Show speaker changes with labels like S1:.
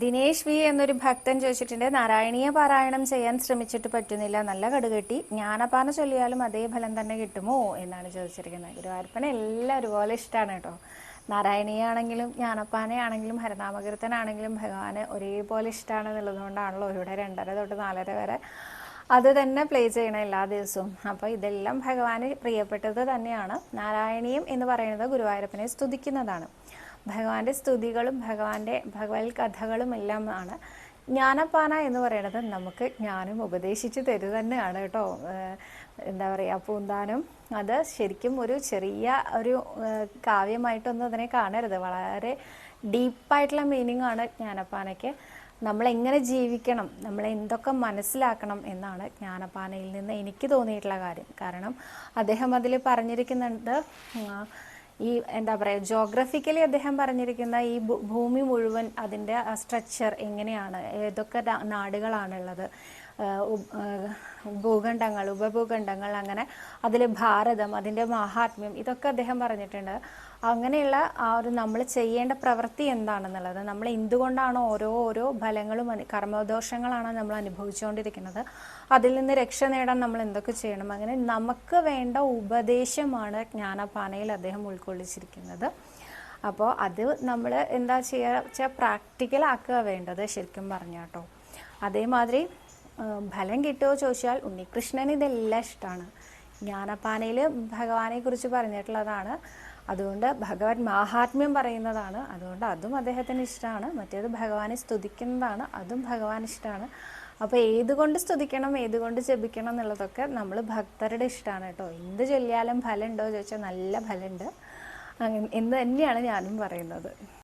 S1: Dinesh V എന്നൊരു ഭക്തൻ ചോദിച്ചിട്ടുണ്ട്, നാരായണീയ പാരായണം ചെയ്യാൻ ശ്രമിച്ചിട്ട് പറ്റുന്നില്ല, നല്ല കടുകെട്ടി, ജ്ഞാനപ്പാന ചൊല്ലിയാലും അതേ ഫലം തന്നെ കിട്ടുമോ എന്നാണ് ചോദിച്ചിരിക്കുന്നത്. ഗുരുവായൂരപ്പനെ എല്ലാം ഒരുപോലെ ഇഷ്ടമാണ് കേട്ടോ. നാരായണീയാണെങ്കിലും ജ്ഞാനപ്പാനയാണെങ്കിലും ഹരനാമകീർത്തനാണെങ്കിലും ഭഗവാന് ഒരേപോലെ ഇഷ്ടമാണ് എന്നുള്ളതുകൊണ്ടാണല്ലോ ഇവിടെ 2:30 തൊട്ട് 4:30 വരെ അത് തന്നെ പ്ലേ ചെയ്യണം എല്ലാ ദിവസവും. അപ്പോൾ ഇതെല്ലാം ഭഗവാന് പ്രിയപ്പെട്ടത് തന്നെയാണ്. നാരായണീയം എന്ന് പറയുന്നത് ഗുരുവായൂരപ്പനെ സ്തുതിക്കുന്നതാണ്. ഭഗവാന്റെ സ്തുതികളും ഭഗവാന്റെ ഭഗവത് കഥകളും എല്ലാം ആണ്. ജ്ഞാനപ്പാന എന്ന് പറയുന്നത് നമുക്ക് ജ്ഞാനം ഉപദേശിച്ച് തരു തന്നെയാണ് കേട്ടോ. എന്താ പറയുക, പൂന്താനം അത് ശരിക്കും ഒരു ചെറിയ ഒരു കാവ്യമായിട്ടൊന്നും അതിനെ കാണരുത്. വളരെ ഡീപ്പായിട്ടുള്ള മീനിങ് ആണ് ജ്ഞാനപ്പാനയ്ക്ക്. നമ്മളെങ്ങനെ ജീവിക്കണം, നമ്മൾ എന്തൊക്കെ മനസ്സിലാക്കണം എന്നാണ് ജ്ഞാനപ്പാനയിൽ നിന്ന് എനിക്ക് തോന്നിയിട്ടുള്ള കാര്യം. കാരണം അദ്ദേഹം അതിൽ പറഞ്ഞിരിക്കുന്നുണ്ട്, ഈ എന്താ പറയുക, ജോഗ്രഫിക്കലി അദ്ദേഹം പറഞ്ഞിരിക്കുന്ന ഈ ഭൂമി മുഴുവൻ അതിൻ്റെ സ്ട്രക്ചർ എങ്ങനെയാണ്, ഏതൊക്കെ നാടുകളാണുള്ളത്, ഭൂഖണ്ഡങ്ങൾ, ഉപഭൂഖണ്ഡങ്ങൾ, അങ്ങനെ അതിൽ ഭാരതം, അതിൻ്റെ മാഹാത്മ്യം, ഇതൊക്കെ അദ്ദേഹം പറഞ്ഞിട്ടുണ്ട്. അങ്ങനെയുള്ള ആ ഒരു നമ്മൾ ചെയ്യേണ്ട പ്രവൃത്തി എന്താണെന്നുള്ളത്, നമ്മൾ എന്തുകൊണ്ടാണോ ഓരോ ഫലങ്ങളും കർമ്മദോഷങ്ങളാണ് നമ്മൾ അനുഭവിച്ചുകൊണ്ടിരിക്കുന്നത്, അതിൽ നിന്ന് രക്ഷ നേടാൻ നമ്മൾ എന്തൊക്കെ ചെയ്യണം, അങ്ങനെ നമുക്ക് വേണ്ട ഉപദേശമാണ് ജ്ഞാനപ്പാനയിൽ അദ്ദേഹം ഉൾക്കൊള്ളിച്ചിരിക്കുന്നത്. അപ്പോൾ അത് നമ്മൾ എന്താ ചെയ്യുക വെച്ചാൽ പ്രാക്ടിക്കലാക്കുക വേണ്ടത് ശരിക്കും പറഞ്ഞാട്ടോ. അതേമാതിരി ഫലം കിട്ടുമോ ചോദിച്ചാൽ ഉണ്ണികൃഷ്ണന് ഇതെല്ലാം ഇഷ്ടമാണ്. ജ്ഞാനപ്പാനയിൽ ഭഗവാനെ കുറിച്ച് പറഞ്ഞിട്ടുള്ളതാണ്, അതുകൊണ്ട് ഭഗവത് മാഹാത്മ്യം പറയുന്നതാണ്, അതുകൊണ്ട് അതും അദ്ദേഹത്തിന് ഇഷ്ടമാണ്. മറ്റേത് ഭഗവാനെ സ്തുതിക്കുന്നതാണ്, അതും ഭഗവാൻ ഇഷ്ടമാണ്. അപ്പോൾ ഏതുകൊണ്ട് സ്തുതിക്കണം, ഏതുകൊണ്ട് ജപിക്കണം എന്നുള്ളതൊക്കെ നമ്മൾ ഭക്തരുടെ ഇഷ്ടമാണ് കേട്ടോ. എന്ത് ചൊല്ലിയാലും ഫലം ഉണ്ടോ ചോദിച്ചാൽ നല്ല ഫലമുണ്ട് എന്ന് തന്നെയാണ് ഞാനും പറയുന്നത്.